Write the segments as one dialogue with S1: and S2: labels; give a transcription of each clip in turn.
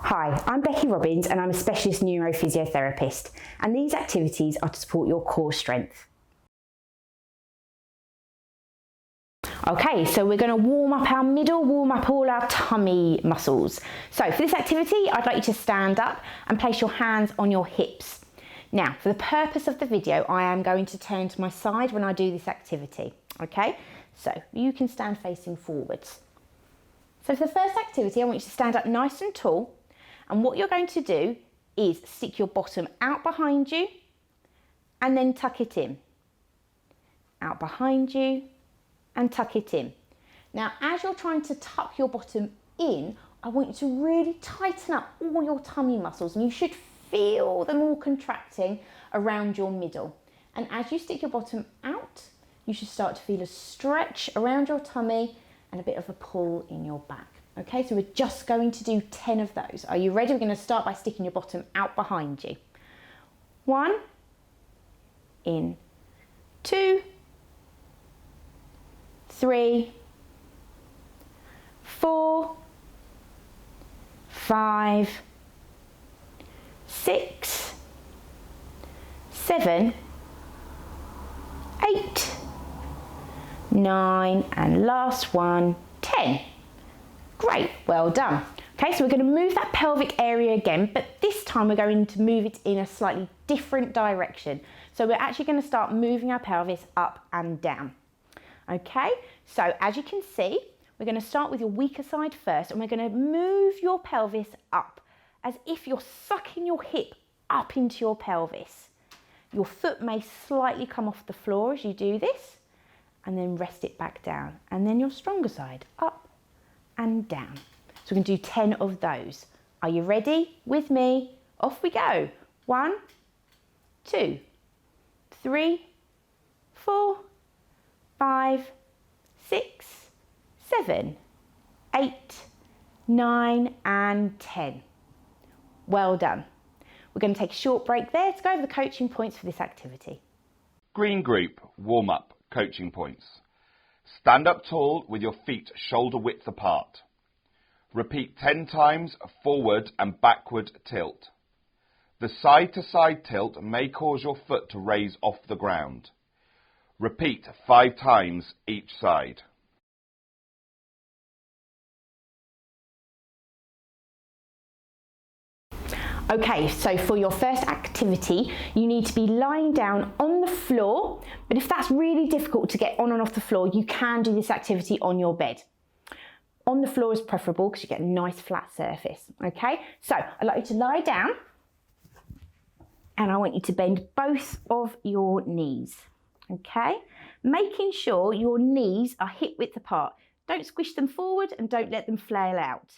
S1: Hi, I'm Becky Robbins and I'm a specialist neurophysiotherapist, and these activities are to support your core strength. Okay, so we're going to warm up our middle, warm up all our tummy muscles. So for this activity, I'd like you to stand up and place your hands on your hips. Now, for the purpose of the video, I am going to turn to my side when I do this activity. Okay, so you can stand facing forwards. So for the first activity, I want you to stand up nice and tall. And what you're going to do is stick your bottom out behind you and then tuck it in. Out behind you and tuck it in. Now, as you're trying to tuck your bottom in, I want you to really tighten up all your tummy muscles, and you should feel them all contracting around your middle. And as you stick your bottom out, you should start to feel a stretch around your tummy and a bit of a pull in your back. Okay, so we're just going to do 10 of those. Are you ready? We're going to start by sticking your bottom out behind you. 1, in, 2, 3, 4, 5, 6, 7, 8, 9, and last one, 10. Great, well done. Okay, so we're going to move that pelvic area again, but this time we're going to move it in a slightly different direction. So we're actually going to start moving our pelvis up and down. Okay, so as you can see, we're going to start with your weaker side first, and we're going to move your pelvis up as if you're sucking your hip up into your pelvis. Your foot may slightly come off the floor as you do this, and then rest it back down. And then your stronger side, up and down. So we're going to do 10 of those. Are you ready? With me? Off we go. 1, 2, 3, 4, 5, 6, 7, 8, 9, and 10. Well done. We're going to take a short break there to go over the coaching points for this activity.
S2: Green group, warm up, coaching points. Stand up tall with your feet shoulder width apart. Repeat 10 times forward and backward tilt. The side to side tilt may cause your foot to raise off the ground. Repeat 5 times each side.
S1: Okay, so for your first activity, you need to be lying down on the floor, but if that's really difficult to get on and off the floor, you can do this activity on your bed. On the floor is preferable because you get a nice flat surface, okay? So I'd like you to lie down, and I want you to bend both of your knees, okay? Making sure your knees are hip width apart. Don't squish them forward and don't let them flail out.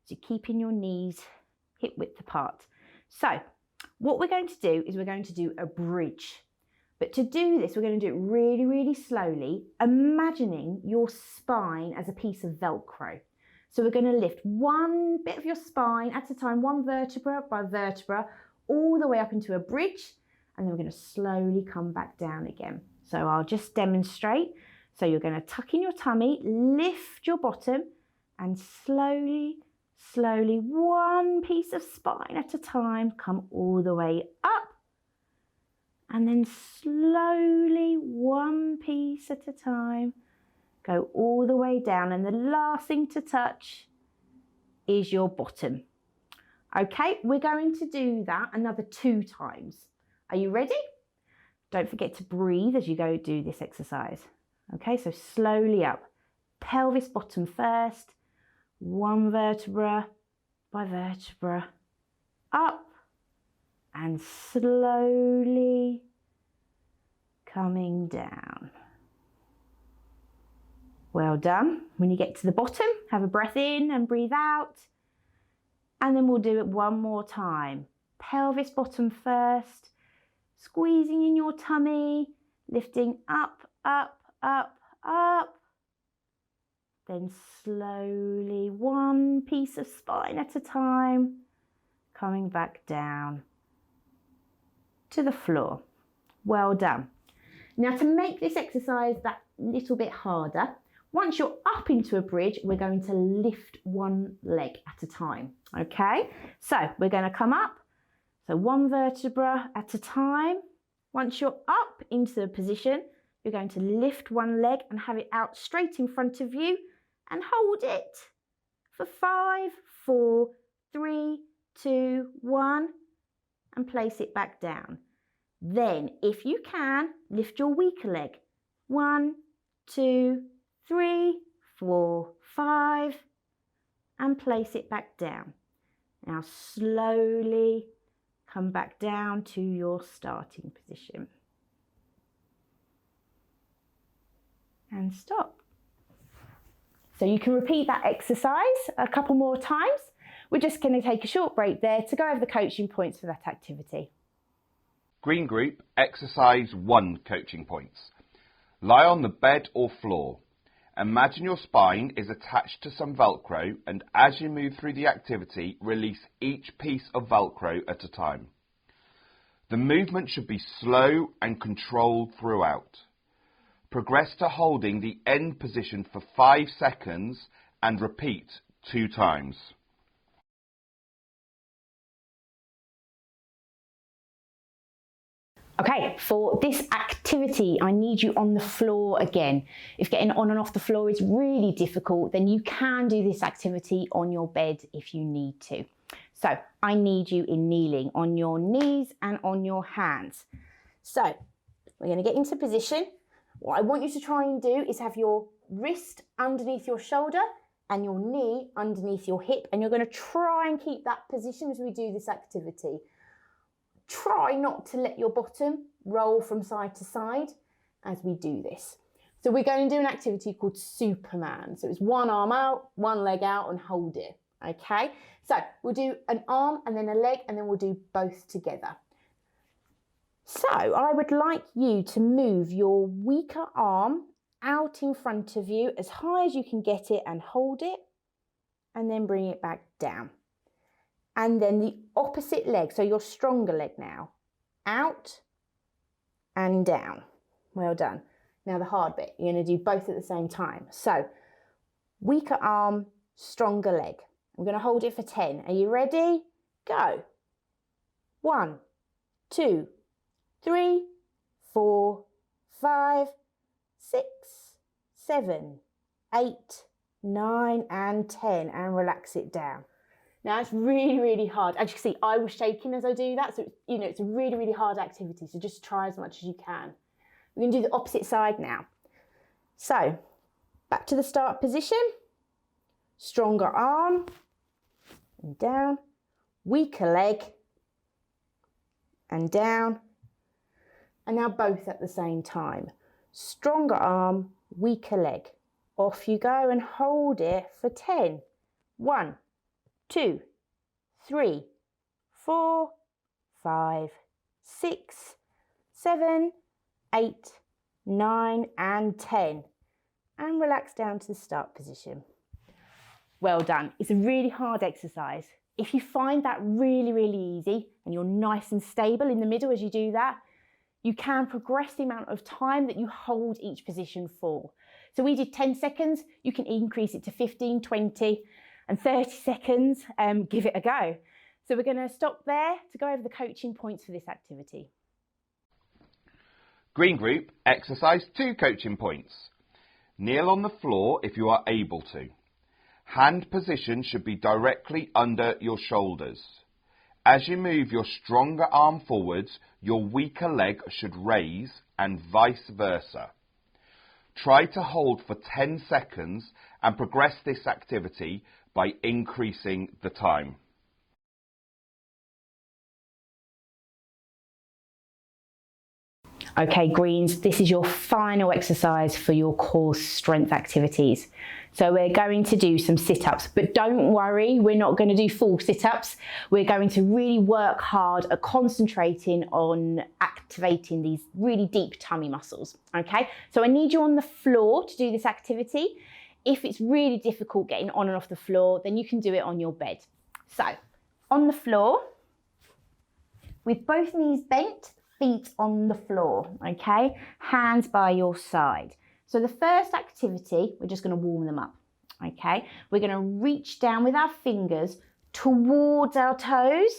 S1: So keeping your knees hip width apart. So what we're going to do is we're going to do a bridge. But to do this, we're going to do it really, really slowly, imagining your spine as a piece of Velcro. So we're going to lift one bit of your spine at a time, one vertebra by vertebra, all the way up into a bridge, and then we're going to slowly come back down again. So I'll just demonstrate. So you're going to tuck in your tummy, lift your bottom, and slowly, one piece of spine at a time, come all the way up, and then slowly, one piece at a time, go all the way down, and the last thing to touch is your bottom. Okay, we're going to do that another 2 times. Are you ready? Don't forget to breathe as you go do this exercise. Okay, so slowly up, pelvis bottom first, one vertebra by vertebra, up, and slowly coming down. Well done. When you get to the bottom, have a breath in and breathe out. And then we'll do it one more time. Pelvis bottom first, squeezing in your tummy, lifting up, up, up, up. Then slowly, one piece of spine at a time, coming back down to the floor. Well done. Now, to make this exercise that little bit harder, Once you're up into a bridge, we're going to lift one leg at a time, okay? So we're going to come up, so one vertebra at a time. Once you're up into the position, you're going to lift one leg and have it out straight in front of you and hold it for 5, 4, 3, 2, 1, and place it back down. Then, if you can, lift your weaker leg. 1, 2, 3, 4, 5, and place it back down. Now slowly come back down to your starting position. And stop. So you can repeat that exercise a couple more times. We're just going to take a short break there to go over the coaching points for that activity.
S2: Green group, exercise 1 coaching points. Lie on the bed or floor. Imagine your spine is attached to some Velcro, and as you move through the activity, release each piece of Velcro at a time. The movement should be slow and controlled throughout. Progress to holding the end position for 5 seconds and repeat 2 times.
S1: Okay, for this activity, I need you on the floor again. If getting on and off the floor is really difficult, then you can do this activity on your bed if you need to. So I need you in kneeling on your knees and on your hands. So we're going to get into position. What I want you to try and do is have your wrist underneath your shoulder and your knee underneath your hip, and you're going to try and keep that position as we do this activity. Try not to let your bottom roll from side to side as we do this. So we're going to do an activity called Superman. So it's one arm out, one leg out, and hold it, okay? So we'll do an arm and then a leg, and then we'll do both together. So I would like you to move your weaker arm out in front of you as high as you can get it and hold it, and then bring it back down. And then the opposite leg, so your stronger leg now, out and down. Well done. Now the hard bit, you're going to do both at the same time. So weaker arm, stronger leg. I'm going to hold it for 10. Are you ready? Go. 1, 2, 3, 4, 5, 6, 7, 8, 9, and 10, and relax it down. Now it's really, really hard. As you can see, I was shaking as I do that. So, it's a really, really hard activity. So just try as much as you can. We're going to do the opposite side now. So back to the start position. Stronger arm and down. Weaker leg and down. And now both at the same time. Stronger arm, weaker leg. Off you go and hold it for 10. 1, 2, 3, 4, 5, 6, 7, 8, 9, and 10. And relax down to the start position. Well done. It's a really hard exercise. If you find that really, really easy and you're nice and stable in the middle as you do that, you can progress the amount of time that you hold each position for. So we did 10 seconds. You can increase it to 15, 20, and 30 seconds, give it a go. So we're going to stop there to go over the coaching points for this activity.
S2: Green group, exercise 2 coaching points. Kneel on the floor if you are able to. Hand position should be directly under your shoulders. As you move your stronger arm forwards, your weaker leg should raise and vice versa. Try to hold for 10 seconds and progress this activity by increasing the time.
S1: Okay, greens, this is your final exercise for your core strength activities. So we're going to do some sit-ups, but don't worry, we're not going to do full sit-ups. We're going to really work hard at concentrating on activating these really deep tummy muscles, okay? So I need you on the floor to do this activity. If it's really difficult getting on and off the floor, then you can do it on your bed. So on the floor, with both knees bent, feet on the floor, okay? Hands by your side. So the first activity, we're just going to warm them up. Okay, we're going to reach down with our fingers towards our toes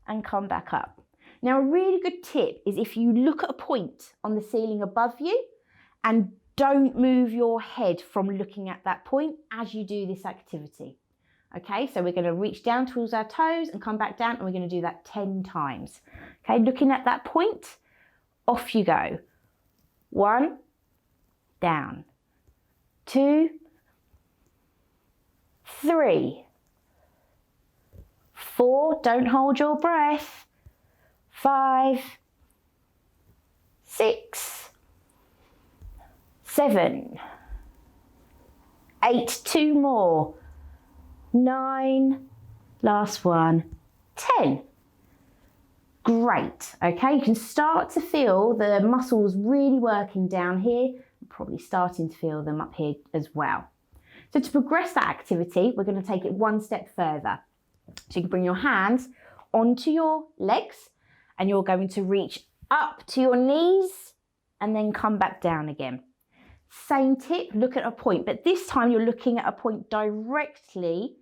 S1: and come back up. Now, a really good tip is if you look at a point on the ceiling above you and don't move your head from looking at that point as you do this activity. Okay, so we're going to reach down towards our toes and come back down, and we're going to do that 10 times. Okay, looking at that point, off you go. 1, down. 2, 3, 4, don't hold your breath. 5, 6, 7, 8, 2 more. 9, last one, 10. Great, okay, you can start to feel the muscles really working down here, probably starting to feel them up here as well. So to progress that activity, we're going to take it one step further. So you can bring your hands onto your legs and you're going to reach up to your knees and then come back down again. Same tip, look at a point, but this time you're looking at a point directly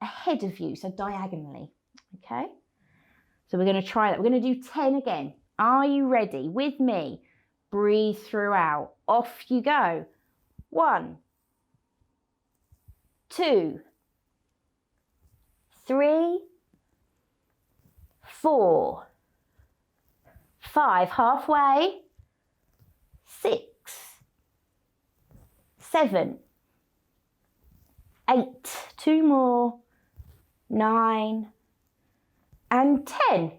S1: ahead of you, so diagonally, okay? So we're going to try that. We're going to do 10 again. Are you ready? With me. Breathe throughout. Off you go. 1, 2, 3, 4, 5, halfway, 6, 7, 8, 2 more, 9, and 10.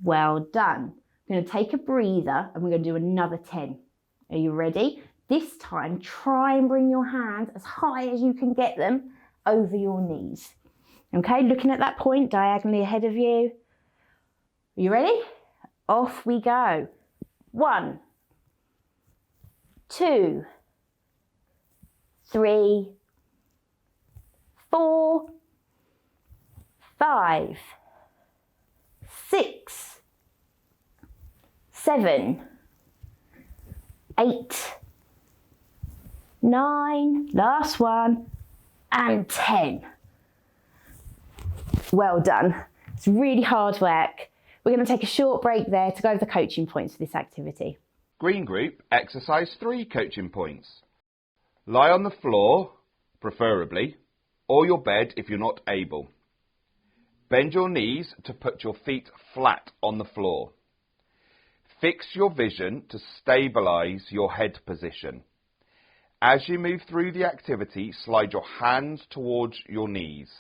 S1: Well done. I'm going to take a breather and we're going to do another 10. Are you ready? This time, try and bring your hands as high as you can get them over your knees. Okay, looking at that point diagonally ahead of you. Are you ready? Off we go. 1, 2, 3, 4, 5, 6, 7, 8, 9, last one, and 10. Well done. It's really hard work. We're going to take a short break there to go over the coaching points for this activity.
S2: Green group, exercise 3 coaching points. Lie on the floor, preferably, or your bed if you're not able. Bend your knees to put your feet flat on the floor. Fix your vision to stabilise your head position. As you move through the activity, slide your hands towards your knees.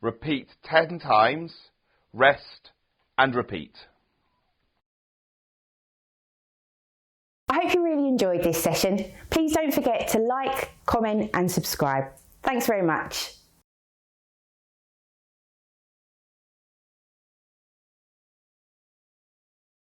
S2: Repeat 10 times, rest and repeat.
S1: I hope you really enjoyed this session. Please don't forget to like, comment and subscribe. Thanks very much.